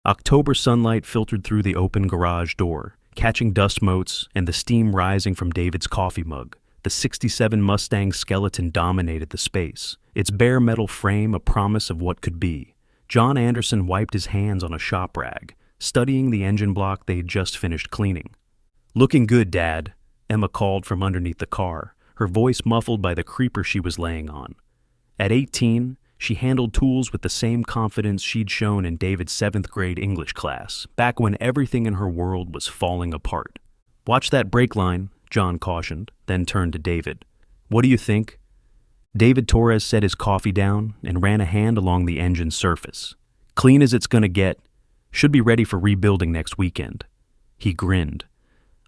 October sunlight filtered through the open garage door, catching dust motes and the steam rising from David's coffee mug. The '67 Mustang skeleton dominated the space, its bare metal frame a promise of what could be. John Anderson wiped his hands on a shop rag, studying the engine block they'd just finished cleaning. "Looking good, Dad," Emma called from underneath the car, her voice muffled by the creeper she was laying on. At 18, she handled tools with the same confidence she'd shown in David's 7th grade English class, back when everything in her world was falling apart. "Watch that brake line," John cautioned, then turned to David. "What do you think?" David Torres set his coffee down and ran a hand along the engine's surface. "Clean as it's gonna get. Should be ready for rebuilding next weekend." He grinned.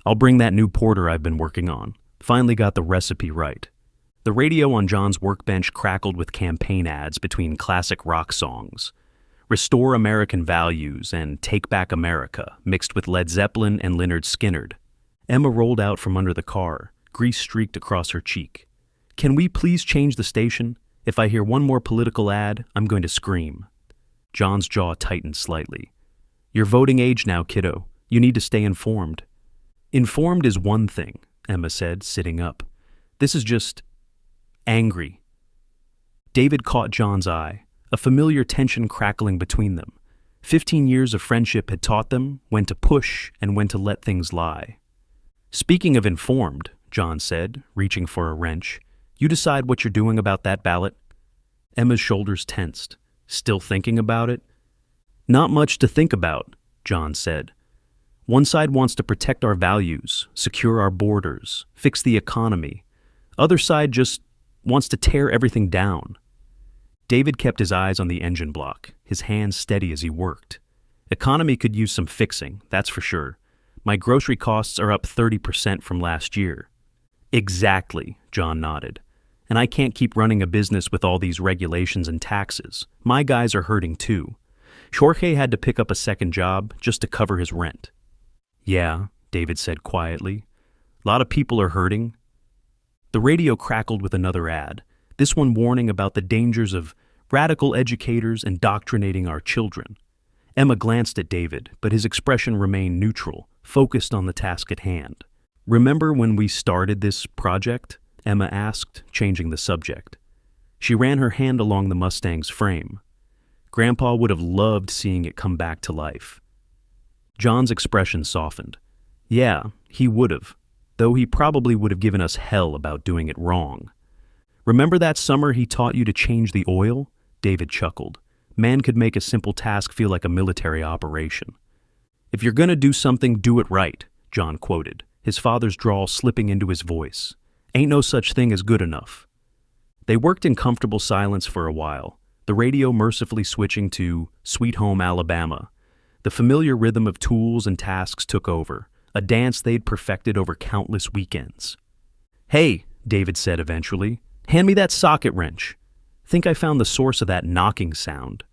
"I'll bring that new porter I've been working on. Finally got the recipe right." The radio on John's workbench crackled with campaign ads between classic rock songs. Restore American Values and Take Back America, mixed with Led Zeppelin and Lynyrd Skynyrd. Emma rolled out from under the car, grease streaked across her cheek. "Can we please change the station? If I hear one more political ad, I'm going to scream." John's jaw tightened slightly. "You're voting age now, kiddo. You need to stay informed." "Informed is one thing," Emma said, sitting up. "This is just angry." David caught John's eye, a familiar tension crackling between them. 15 years of friendship had taught them when to push and when to let things lie. "Speaking of informed," John said, reaching for a wrench, "you decide what you're doing about that ballot?" Emma's shoulders tensed. "Still thinking about it?" "Not much to think about," John said. "One side wants to protect our values, secure our borders, fix the economy. Other side just wants to tear everything down." David kept his eyes on the engine block, his hands steady as he worked. "Economy could use some fixing, that's for sure. My grocery costs are up 30% from last year." "Exactly," John nodded. "And I can't keep running a business with all these regulations and taxes. My guys are hurting too. Jorge had to pick up a second job just to cover his rent." "Yeah," David said quietly. "A lot of people are hurting." The radio crackled with another ad, this one warning about the dangers of radical educators indoctrinating our children. Emma glanced at David, but his expression remained neutral, focused on the task at hand. "Remember when we started this project?" Emma asked, changing the subject. She ran her hand along the Mustang's frame. "Grandpa would have loved seeing it come back to life." John's expression softened. "Yeah, he would have. Though he probably would have given us hell about doing it wrong." "Remember that summer he taught you to change the oil?" David chuckled. "Man could make a simple task feel like a military operation." "If you're gonna do something, do it right," John quoted, his father's drawl slipping into his voice. "Ain't no such thing as good enough." They worked in comfortable silence for a while, the radio mercifully switching to Sweet Home Alabama. The familiar rhythm of tools and tasks took over, a dance they'd perfected over countless weekends. "Hey," David said eventually, "hand me that socket wrench. Think I found the source of that knocking sound."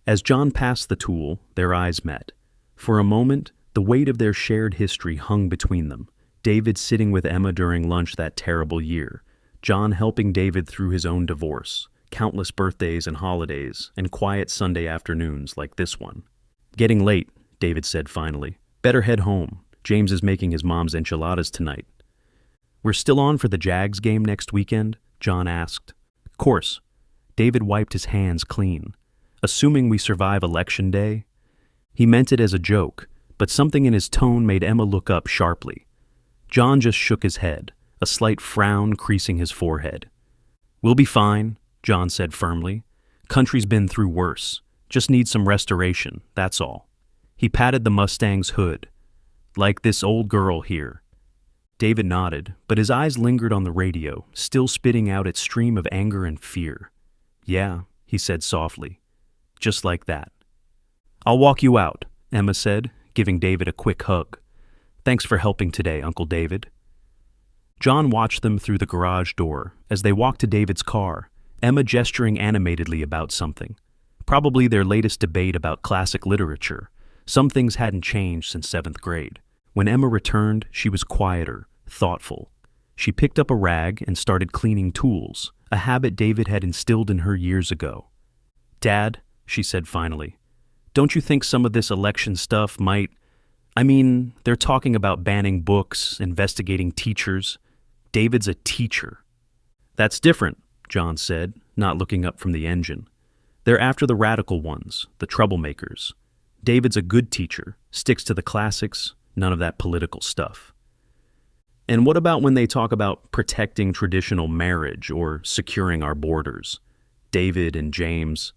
As John passed the tool, their eyes met. For a moment, the weight of their shared history hung between them. David sitting with Emma during lunch that terrible year, John helping David through his own divorce, countless birthdays and holidays, and quiet Sunday afternoons like this one. "Getting late," David said finally. "Better head home. James is making his mom's enchiladas tonight." "We're still on for the Jags game next weekend?" John asked. "Course." David wiped his hands clean. "Assuming we survive Election Day?" He meant it as a joke, but something in his tone made Emma look up sharply. John just shook his head, a slight frown creasing his forehead. "We'll be fine," John said firmly. "Country's been through worse. Just needs some restoration, that's all." He patted the Mustang's hood. "Like this old girl here." David nodded, but his eyes lingered on the radio, still spitting out its stream of anger and fear. "Yeah," he said softly. "Just like that." "I'll walk you out," Emma said, giving David a quick hug. "Thanks for helping today, Uncle David." John watched them through the garage door as they walked to David's car, Emma gesturing animatedly about something. Probably their latest debate about classic literature. Some things hadn't changed since 7th grade. When Emma returned, she was quieter, thoughtful. She picked up a rag and started cleaning tools, a habit David had instilled in her years ago. "Dad," she said finally, don't you think some of this election stuff might... they're talking about banning books, investigating teachers. David's a teacher. That's different, John said, not looking up from the engine. They're after the radical ones, the troublemakers. David's a good teacher, sticks to the classics, none of that political stuff. And what about when they talk about protecting traditional marriage or securing our borders? David and James...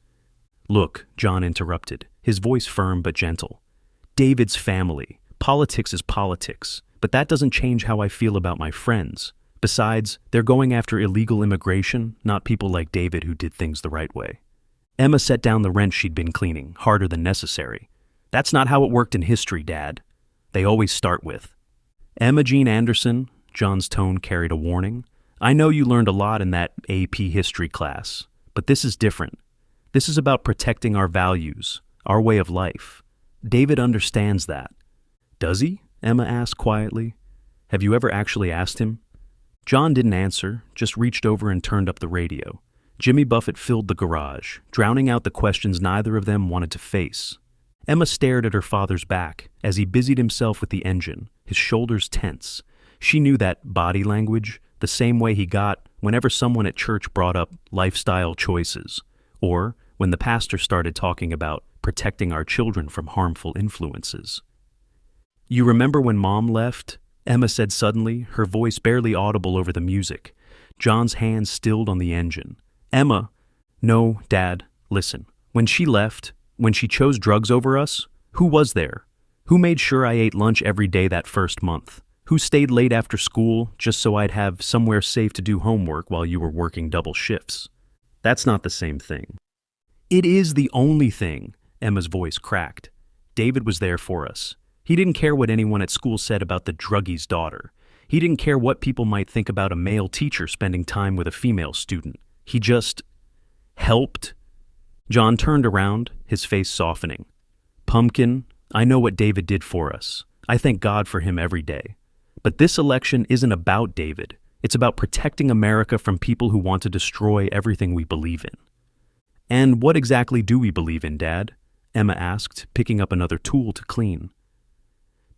Look, John interrupted, his voice firm but gentle. David's family. Politics is politics, but that doesn't change how I feel about my friends. Besides, they're going after illegal immigration, not people like David who did things the right way. Emma set down the wrench she'd been cleaning, harder than necessary. That's not how it worked in history, Dad. They always start with. Emma Jean Anderson, John's tone carried a warning. I know you learned a lot in that AP history class, but this is different. This is about protecting our values, our way of life. David understands that. Does he? Emma asked quietly. Have you ever actually asked him? John didn't answer, just reached over and turned up the radio. Jimmy Buffett filled the garage, drowning out the questions neither of them wanted to face. Emma stared at her father's back as he busied himself with the engine, his shoulders tense. She knew that body language, the same way he got whenever someone at church brought up lifestyle choices, or when the pastor started talking about protecting our children from harmful influences. You remember when Mom left? Emma said suddenly, her voice barely audible over the music. John's hands stilled on the engine. Emma, no, Dad, listen. When she left, when she chose drugs over us, who was there? Who made sure I ate lunch every day that first month? Who stayed late after school just so I'd have somewhere safe to do homework while you were working double shifts? That's not the same thing. It is the only thing, Emma's voice cracked. David was there for us. He didn't care what anyone at school said about the druggie's daughter. He didn't care what people might think about a male teacher spending time with a female student. He just helped. John turned around, his face softening. Pumpkin, I know what David did for us. I thank God for him every day. But this election isn't about David. It's about protecting America from people who want to destroy everything we believe in. And what exactly do we believe in, Dad? Emma asked, picking up another tool to clean.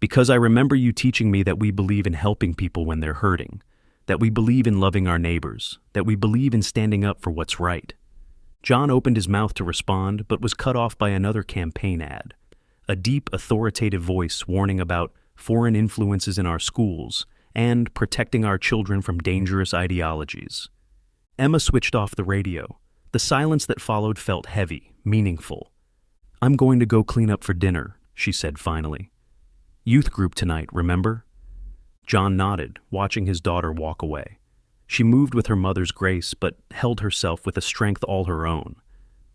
Because I remember you teaching me that we believe in helping people when they're hurting, that we believe in loving our neighbors, that we believe in standing up for what's right. John opened his mouth to respond, but was cut off by another campaign ad. A deep, authoritative voice warning about foreign influences in our schools and protecting our children from dangerous ideologies. Emma switched off the radio. The silence that followed felt heavy, meaningful. I'm going to go clean up for dinner, she said finally. Youth group tonight, remember? John nodded, watching his daughter walk away. She moved with her mother's grace, but held herself with a strength all her own.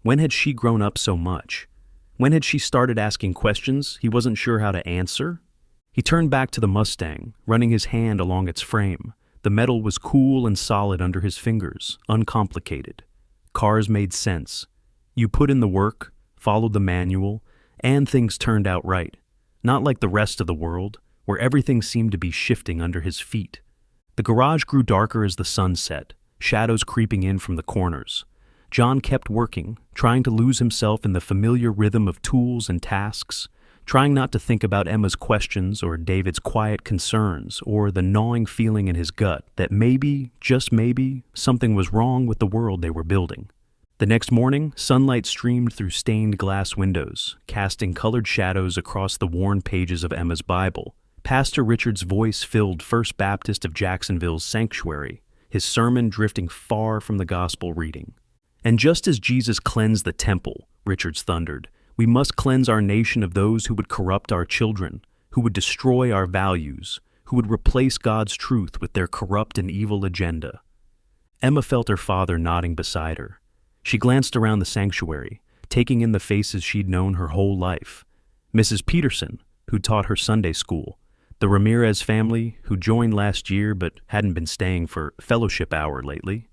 When had she grown up so much? When had she started asking questions he wasn't sure how to answer? He turned back to the Mustang, running his hand along its frame. The metal was cool and solid under his fingers, uncomplicated. Cars made sense. You put in the work, followed the manual, and things turned out right. Not like the rest of the world, where everything seemed to be shifting under his feet. The garage grew darker as the sun set, shadows creeping in from the corners. John kept working, trying to lose himself in the familiar rhythm of tools and tasks, trying not to think about Emma's questions or David's quiet concerns or the gnawing feeling in his gut that maybe, just maybe, something was wrong with the world they were building. The next morning, sunlight streamed through stained glass windows, casting colored shadows across the worn pages of Emma's Bible. Pastor Richard's voice filled First Baptist of Jacksonville's sanctuary, his sermon drifting far from the gospel reading. And just as Jesus cleansed the temple, Richards thundered, we must cleanse our nation of those who would corrupt our children, who would destroy our values, who would replace God's truth with their corrupt and evil agenda. Emma felt her father nodding beside her. She glanced around the sanctuary, taking in the faces she'd known her whole life. Mrs. Peterson, who taught her Sunday school, the Ramirez family, who joined last year but hadn't been staying for fellowship hour lately,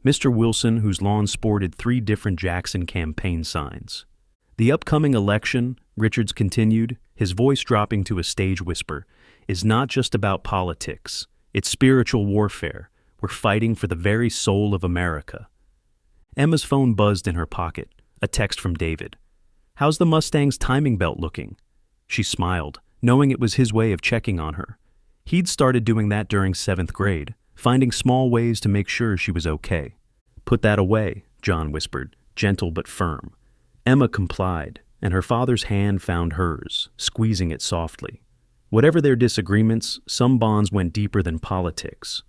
Mr. Wilson, whose lawn sported 3 different Jackson campaign signs. The upcoming election, Richards continued, his voice dropping to a stage whisper, is not just about politics. It's spiritual warfare. We're fighting for the very soul of America. Emma's phone buzzed in her pocket, a text from David. "How's the Mustang's timing belt looking?" She smiled, knowing it was his way of checking on her. He'd started doing that during 7th grade, finding small ways to make sure she was okay. "Put that away," John whispered, gentle but firm. Emma complied, and her father's hand found hers, squeezing it softly. Whatever their disagreements, some bonds went deeper than politics.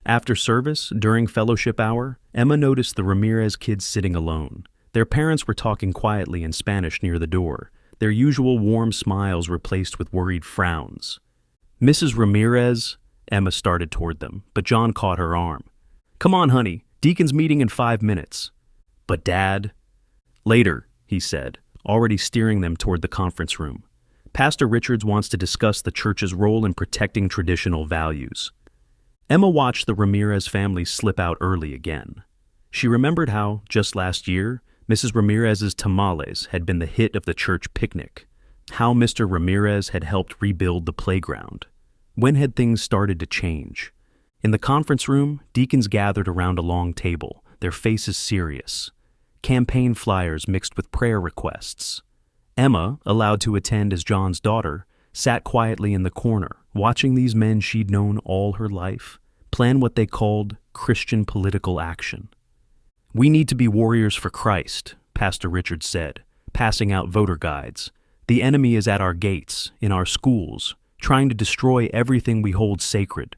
After service, during fellowship hour, Emma noticed the Ramirez kids sitting alone. Their parents were talking quietly in Spanish near the door, their usual warm smiles replaced with worried frowns. "Mrs. Ramirez," Emma started toward them, but John caught her arm. "Come on, honey, Deacon's meeting in 5 minutes." "But Dad—" "Later," he said, already steering them toward the conference room. "Pastor Richards wants to discuss the church's role in protecting traditional values." Emma watched the Ramirez family slip out early again. She remembered how, just last year, Mrs. Ramirez's tamales had been the hit of the church picnic, how Mr. Ramirez had helped rebuild the playground. When had things started to change? In the conference room, deacons gathered around a long table, their faces serious. Campaign flyers mixed with prayer requests. Emma, allowed to attend as John's daughter, sat quietly in the corner, watching these men she'd known all her life plan what they called Christian political action. "We need to be warriors for Christ," Pastor Richards said, passing out voter guides. "The enemy is at our gates, in our schools, trying to destroy everything we hold sacred."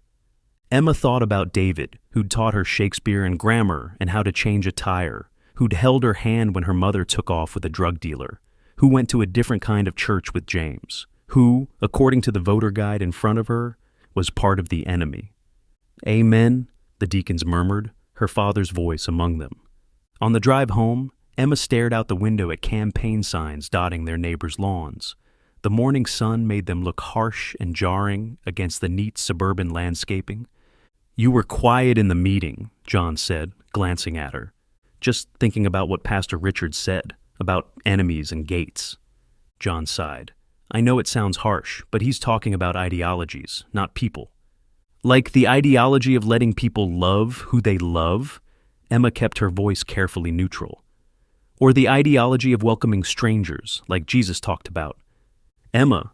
Emma thought about David, who'd taught her Shakespeare and grammar and how to change a tire, who'd held her hand when her mother took off with a drug dealer, who went to a different kind of church with James, who, according to the voter guide in front of her, was part of the enemy. "Amen," the deacons murmured, her father's voice among them. On the drive home, Emma stared out the window at campaign signs dotting their neighbors' lawns. The morning sun made them look harsh and jarring against the neat suburban landscaping. "You were quiet in the meeting," John said, glancing at her. "Just thinking about what Pastor Richards said, about enemies and gates." John sighed. "I know it sounds harsh, but he's talking about ideologies, not people." "Like the ideology of letting people love who they love?" Emma kept her voice carefully neutral. "Or the ideology of welcoming strangers, like Jesus talked about?" "Emma,"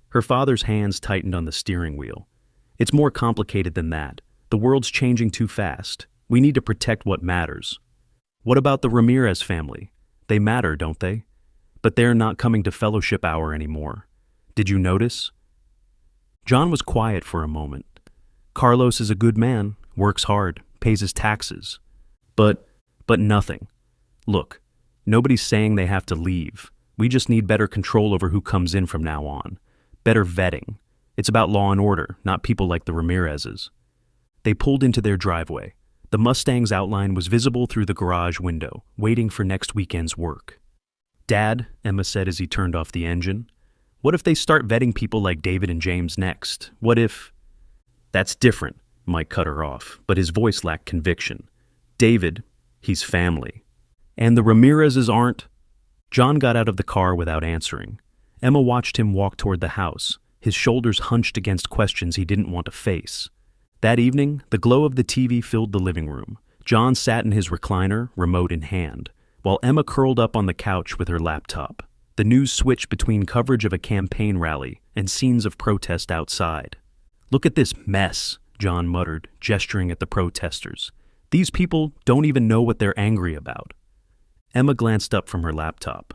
her father's hands tightened on the steering wheel. "It's more complicated than that. The world's changing too fast. We need to protect what matters." "What about the Ramirez family? They matter, don't they? But they're not coming to fellowship hour anymore. Did you notice?" John was quiet for a moment. "Carlos is a good man, works hard, pays his taxes. But nothing. Look, nobody's saying they have to leave. We just need better control over who comes in from now on. Better vetting. It's about law and order, not people like the Ramirezes." They pulled into their driveway. The Mustang's outline was visible through the garage window, waiting for next weekend's work. "Dad," Emma said as he turned off the engine, "what if they start vetting people like David and James next? What if—" "That's different," Mike cut her off, but his voice lacked conviction. "David, he's family. And the Ramirezes aren't—" John got out of the car without answering. Emma watched him walk toward the house, his shoulders hunched against questions he didn't want to face. That evening, the glow of the TV filled the living room. John sat in his recliner, remote in hand, while Emma curled up on the couch with her laptop. The news switched between coverage of a campaign rally and scenes of protest outside. "Look at this mess," John muttered, gesturing at the protesters. "These people don't even know what they're angry about." Emma glanced up from her laptop.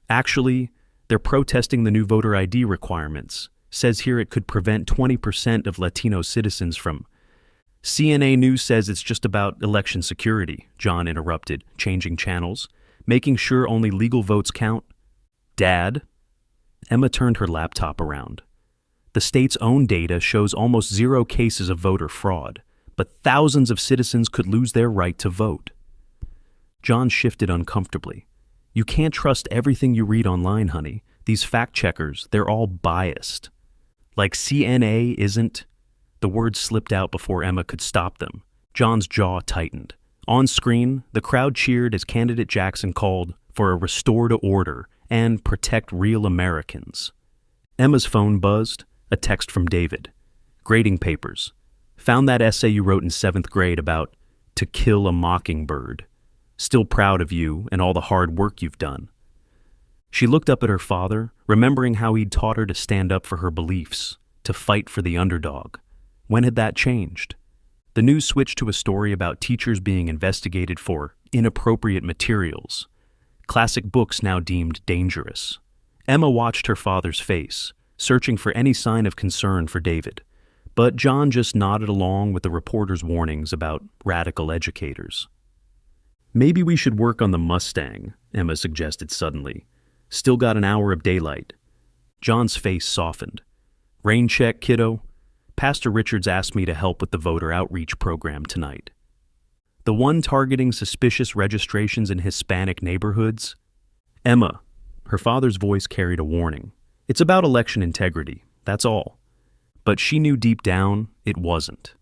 "Actually, they're protesting the new voter ID requirements. Says here it could prevent 20% of Latino citizens from—" "CNA News says it's just about election security," John interrupted, changing channels, "making sure only legal votes count." "Dad?" Emma turned her laptop around. "The state's own data shows almost 0 cases of voter fraud, but thousands of citizens could lose their right to vote." John shifted uncomfortably. "You can't trust everything you read online, honey. These fact-checkers, they're all biased." "Like CNA isn't—" The words slipped out before Emma could stop them. John's jaw tightened. On screen, the crowd cheered as candidate Jackson called for a restore to order and protect real Americans. Emma's phone buzzed, a text from David. "Grading papers. Found that essay you wrote in 7th grade about To Kill a Mockingbird. Still proud of you and all the hard work you've done." She looked up at her father, remembering how he'd taught her to stand up for her beliefs, to fight for the underdog. When had that changed? The news switched to a story about teachers being investigated for inappropriate materials, classic books now deemed dangerous. Emma watched her father's face, searching for any sign of concern for David. But John just nodded along with the reporter's warnings about radical educators. "Maybe we should work on the Mustang," Emma suggested suddenly. "Still got an hour of daylight." John's face softened. "Rain check, kiddo? Pastor Richards asked me to help with the voter outreach program tonight. The one targeting suspicious registrations in Hispanic neighborhoods?" "Emma," her father's voice carried a warning. "It's about election integrity, that's all." But she knew deep down it wasn't.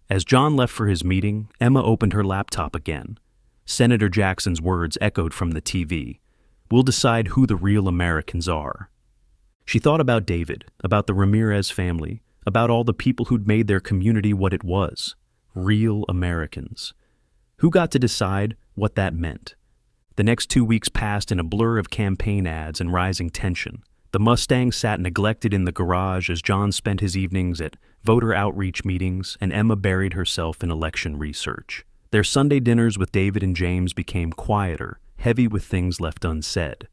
As John left for his meeting, Emma opened her laptop again. Senator Jackson's words echoed from the TV. "We'll decide who the real Americans are." She thought about David, about the Ramirez family, about all the people who'd made their community what it was. Real Americans. Who got to decide what that meant? The next 2 weeks passed in a blur of campaign ads and rising tension. The Mustang sat neglected in the garage as John spent his evenings at voter outreach meetings and Emma buried herself in election research. Their Sunday dinners with David and James became quieter, heavy with things left unsaid.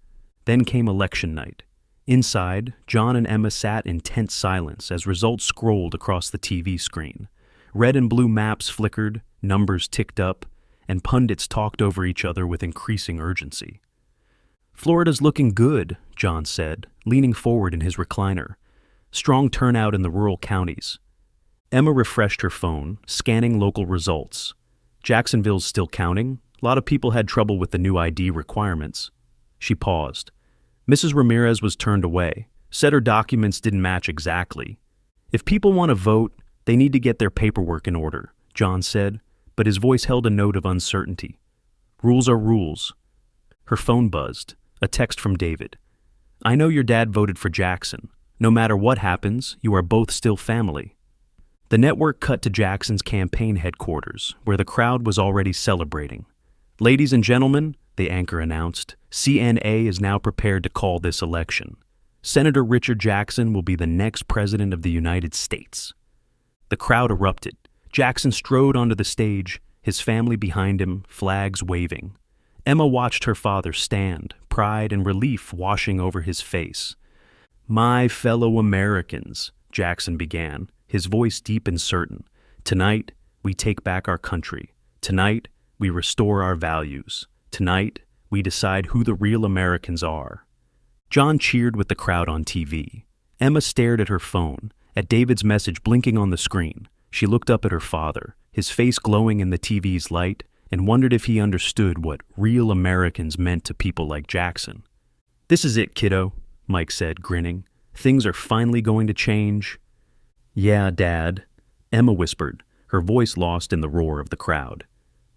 Then came election night. Inside, John and Emma sat in tense silence as results scrolled across the TV screen. Red and blue maps flickered, numbers ticked up, and pundits talked over each other with increasing urgency. "Florida's looking good," John said, leaning forward in his recliner. "Strong turnout in the rural counties." Emma refreshed her phone, scanning local results. Jacksonville's still counting. A lot of people had trouble with the new ID requirements. She paused. Mrs. Ramirez was turned away, said her documents didn't match exactly. "If people want to vote, they need to get their paperwork in order," John said, but his voice held a note of uncertainty. "Rules are rules." Her phone buzzed. A text from David. "I know your dad voted for Jackson. No matter what happens, you are both still family." The network cut to Jackson's campaign headquarters, where the crowd was already celebrating. "Ladies and gentlemen," the anchor announced, "CNA is now prepared to call this election. Senator Richard Jackson will be the next president of the United States." The crowd erupted. Jackson strode onto the stage, his family behind him, flags waving. Emma watched her father stand, pride and relief washing over his face. "My fellow Americans," Jackson began, his voice deep and certain. "Tonight, we take back our country. Tonight, we restore our values. Tonight, we decide who the real Americans are." John cheered with the crowd on TV. Emma stared at her phone, at David's message blinking on the screen. She looked up at her father, his face glowing in the TV's light, and wondered if he understood what real Americans meant to people like Jackson. "This is it, kiddo," Mike said, grinning. "Things are finally going to change." "Yeah, Dad," Emma whispered, her voice lost in the roar of the crowd.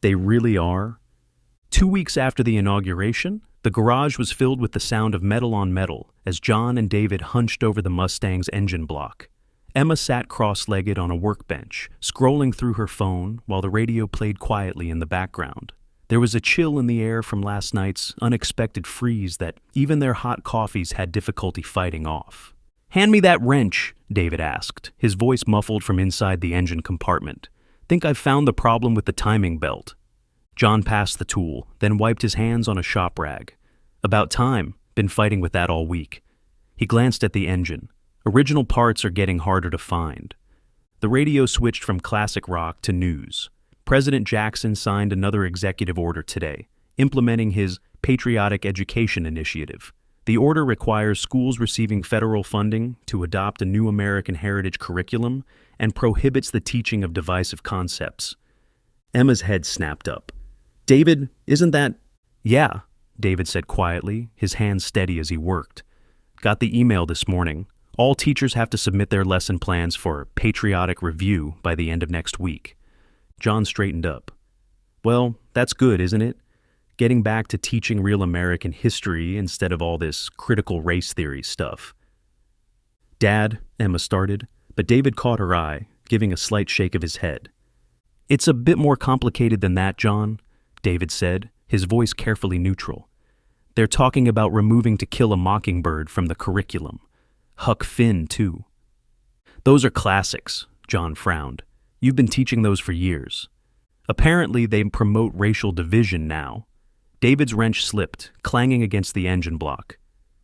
"They really are?" 2 weeks after the inauguration, the garage was filled with the sound of metal on metal as John and David hunched over the Mustang's engine block. Emma sat cross-legged on a workbench, scrolling through her phone while the radio played quietly in the background. There was a chill in the air from last night's unexpected freeze that even their hot coffees had difficulty fighting off. "Hand me that wrench," David asked, his voice muffled from inside the engine compartment. "Think I've found the problem with the timing belt." John passed the tool, then wiped his hands on a shop rag. "About time. Been fighting with that all week." He glanced at the engine. Original parts are getting harder to find. The radio switched from classic rock to news. President Jackson signed another executive order today, implementing his Patriotic Education Initiative. The order requires schools receiving federal funding to adopt a new American heritage curriculum and prohibits the teaching of divisive concepts. Emma's head snapped up. "David, isn't that—" "Yeah," David said quietly, his hands steady as he worked. "Got the email this morning. All teachers have to submit their lesson plans for patriotic review by the end of next week." John straightened up. "Well, that's good, isn't it? Getting back to teaching real American history instead of all this critical race theory stuff." "Dad," Emma started, but David caught her eye, giving a slight shake of his head. "It's a bit more complicated than that, John," David said, his voice carefully neutral. They're talking about removing To Kill a Mockingbird from the curriculum. Huck Finn, too. Those are classics, John frowned. You've been teaching those for years. Apparently, they promote racial division now. David's wrench slipped, clanging against the engine block.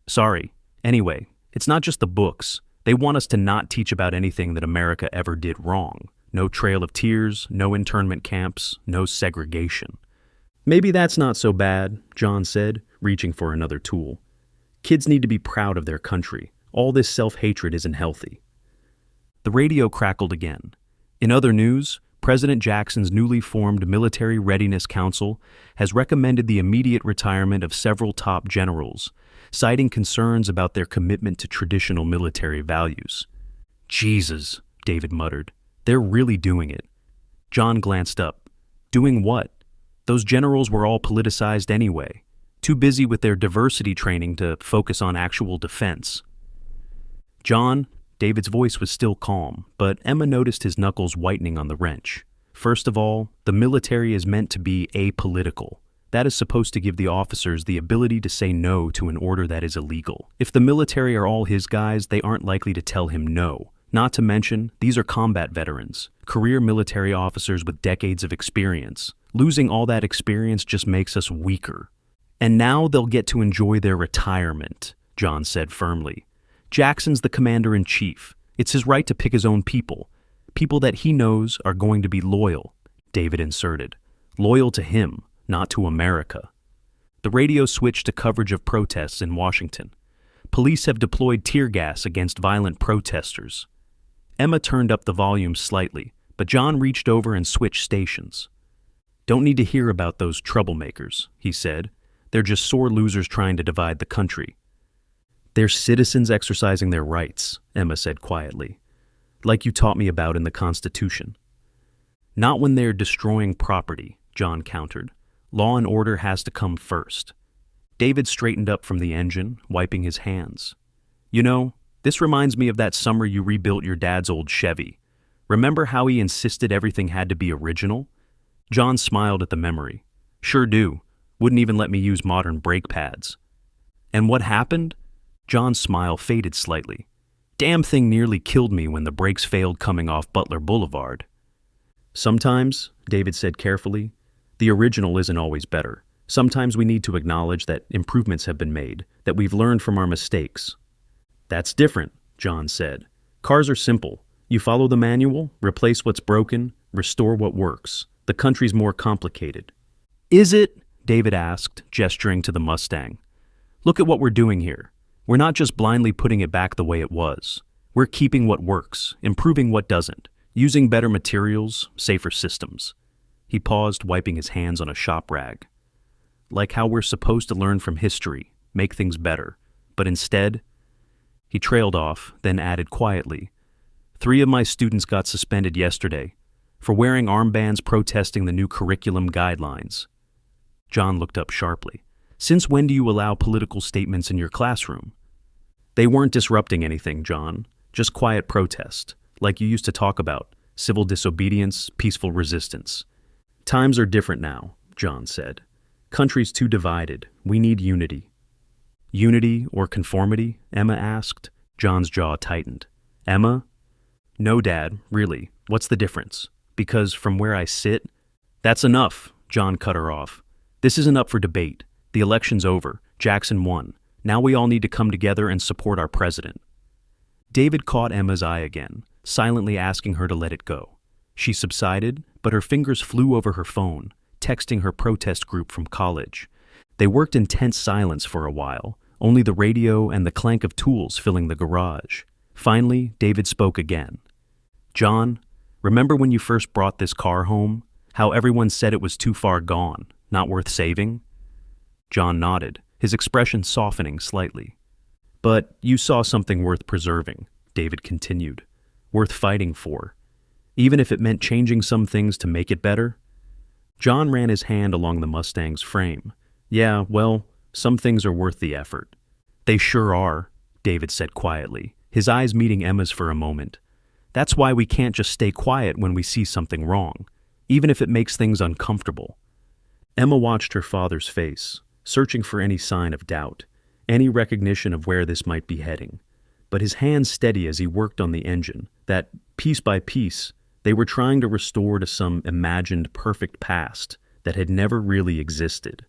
Sorry. Anyway, it's not just the books. They want us to not teach about anything that America ever did wrong. No Trail of Tears, no internment camps, no segregation. Maybe that's not so bad, John said, reaching for another tool. Kids need to be proud of their country. All this self-hatred isn't healthy. The radio crackled again. In other news, President Jackson's newly formed Military Readiness Council has recommended the immediate retirement of several top generals, citing concerns about their commitment to traditional military values. Jesus, David muttered. They're really doing it. John glanced up. Doing what? Those generals were all politicized anyway, too busy with their diversity training to focus on actual defense. John, David's voice was still calm, but Emma noticed his knuckles whitening on the wrench. First of all, the military is meant to be apolitical. That is supposed to give the officers the ability to say no to an order that is illegal. If the military are all his guys, they aren't likely to tell him no. Not to mention, these are combat veterans, career military officers with decades of experience. Losing all that experience just makes us weaker. And now they'll get to enjoy their retirement, John said firmly. Jackson's the commander-in-chief. It's his right to pick his own people. People that he knows are going to be loyal, David inserted. Loyal to him, not to America. The radio switched to coverage of protests in Washington. Police have deployed tear gas against violent protesters. Emma turned up the volume slightly, but John reached over and switched stations. Don't need to hear about those troublemakers, he said. They're just sore losers trying to divide the country. They're citizens exercising their rights, Emma said quietly. Like you taught me about in the Constitution. Not when they're destroying property, John countered. Law and order has to come first. David straightened up from the engine, wiping his hands. You know, this reminds me of that summer you rebuilt your dad's old Chevy. Remember how he insisted everything had to be original? John smiled at the memory. Sure do. Wouldn't even let me use modern brake pads. And what happened? John's smile faded slightly. Damn thing nearly killed me when the brakes failed coming off Butler Boulevard. Sometimes, David said carefully, the original isn't always better. Sometimes we need to acknowledge that improvements have been made, that we've learned from our mistakes. That's different, John said. Cars are simple. You follow the manual, replace what's broken, restore what works. The country's more complicated. Is it? David asked, gesturing to the Mustang. Look at what we're doing here. We're not just blindly putting it back the way it was. We're keeping what works, improving what doesn't, using better materials, safer systems. He paused, wiping his hands on a shop rag. Like how we're supposed to learn from history, make things better. But instead, he trailed off, then added quietly, 3 of my students got suspended yesterday for wearing armbands protesting the new curriculum guidelines. John looked up sharply. Since when do you allow political statements in your classroom? They weren't disrupting anything, John. Just quiet protest, like you used to talk about. Civil disobedience, peaceful resistance. Times are different now, John said. Country's too divided. We need unity. Unity or conformity? Emma asked. John's jaw tightened. Emma? No, Dad, really. What's the difference? Because from where I sit... That's enough, John cut her off. This isn't up for debate. The election's over. Jackson won. Now we all need to come together and support our president. David caught Emma's eye again, silently asking her to let it go. She subsided, but her fingers flew over her phone, texting her protest group from college. They worked in tense silence for a while, only the radio and the clank of tools filling the garage. Finally, David spoke again. John, remember when you first brought this car home? How everyone said it was too far gone, not worth saving? John nodded, his expression softening slightly. But you saw something worth preserving, David continued, worth fighting for, even if it meant changing some things to make it better. John ran his hand along the Mustang's frame. Yeah, well, some things are worth the effort. They sure are, David said quietly, his eyes meeting Emma's for a moment. That's why we can't just stay quiet when we see something wrong, even if it makes things uncomfortable. Emma watched her father's face, searching for any sign of doubt, any recognition of where this might be heading. But his hands steady as he worked on the engine, that, piece by piece, they were trying to restore to some imagined perfect past that had never really existed.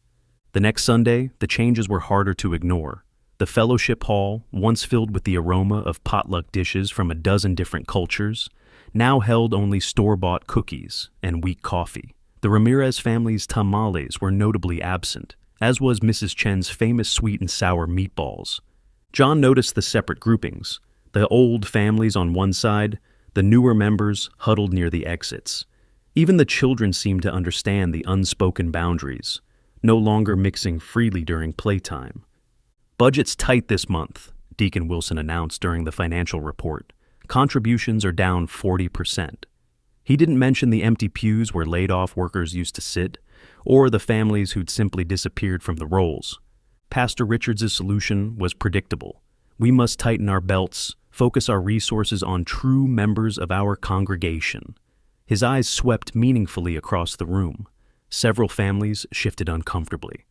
The next Sunday, the changes were harder to ignore. The fellowship hall, once filled with the aroma of potluck dishes from a dozen different cultures, now held only store-bought cookies and weak coffee. The Ramirez family's tamales were notably absent, as was Mrs. Chen's famous sweet and sour meatballs. John noticed the separate groupings, the old families on one side, the newer members huddled near the exits. Even the children seemed to understand the unspoken boundaries, no longer mixing freely during playtime. "Budget's tight this month," Deacon Wilson announced during the financial report. "Contributions are down 40%. He didn't mention the empty pews where laid-off workers used to sit, or the families who'd simply disappeared from the rolls. Pastor Richards' solution was predictable. We must tighten our belts, focus our resources on true members of our congregation. His eyes swept meaningfully across the room. Several families shifted uncomfortably.